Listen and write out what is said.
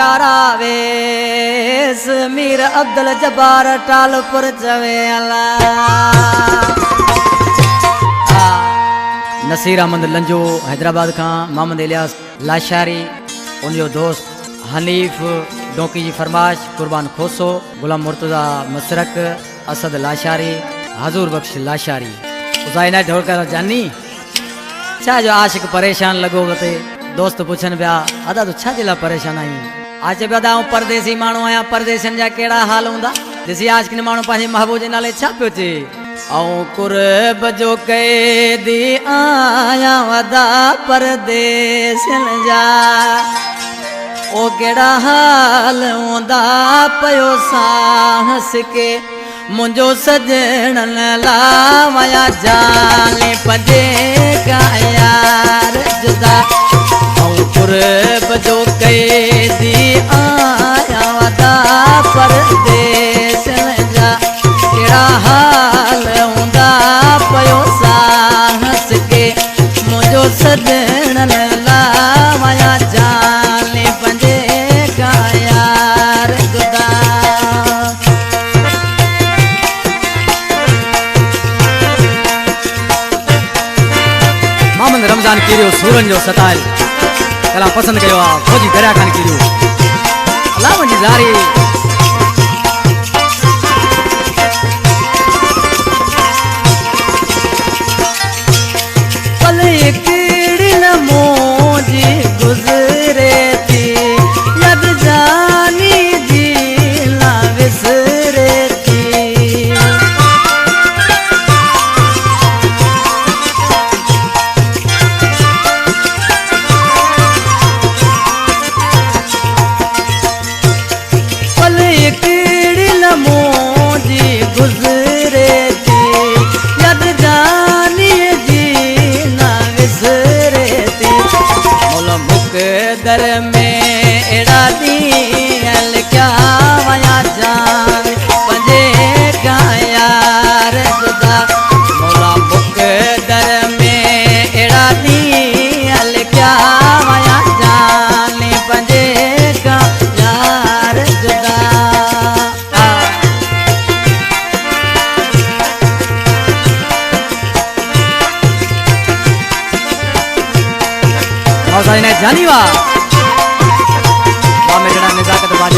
कारावेस मीर अब्दुल जब्बार टालपुर चवेला नसीर अहमद लंजो हैदराबाद का मोहम्मद इलियास लाशारी उनजो दोस्त हनीफ डोंकी जी फरमाश कुर्बान खोसो गुलाम मुर्तजा मसरक असद लाशारी हजूर बख्श लाशारी उसाइना ढोलकर जानी छा जो आशिक परेशान लगो बते दोस्त पुछन पिया अदा तू छा जिला परेशान आई आज बदा परदेसी मानू आया परदेसन जा केड़ा हाल हुंदा दिसी आशिक ने मानू पांजे महबूब जे नाले छा पियो चे औ कुर्ब जो कैदी आया वदा परदेसन जा ओ केड़ा हाल हुंदा पयो साहस के मुंजो सजन लावया जाले पंजे का यार जुदा कुर्ब जो कैदी आया वदा परदेस जा केड़ा हाल हुंदा पयो साहस के मुंजो सजन लावया जाले पंजे का यार जुदा रमजान कीरियो सूरन जो सताइल कला पसंद कयो आ फौजी दरिया खान कीरियो अल्लाह मुंजी जारी पल एकड़ी न मोजी गुजरे थी याद जानी जी ना विसरे थी गुजरे थी याद जानी जी ना विसरे थी मौला मुकदर में एड़ा दियल क्या वया जान पंजे का यार जुदा मौला मुकदर में एड़ा दियल क्या वया जान पंजे का यार जुदा जानी वा में जड़ा नजाकत बाजे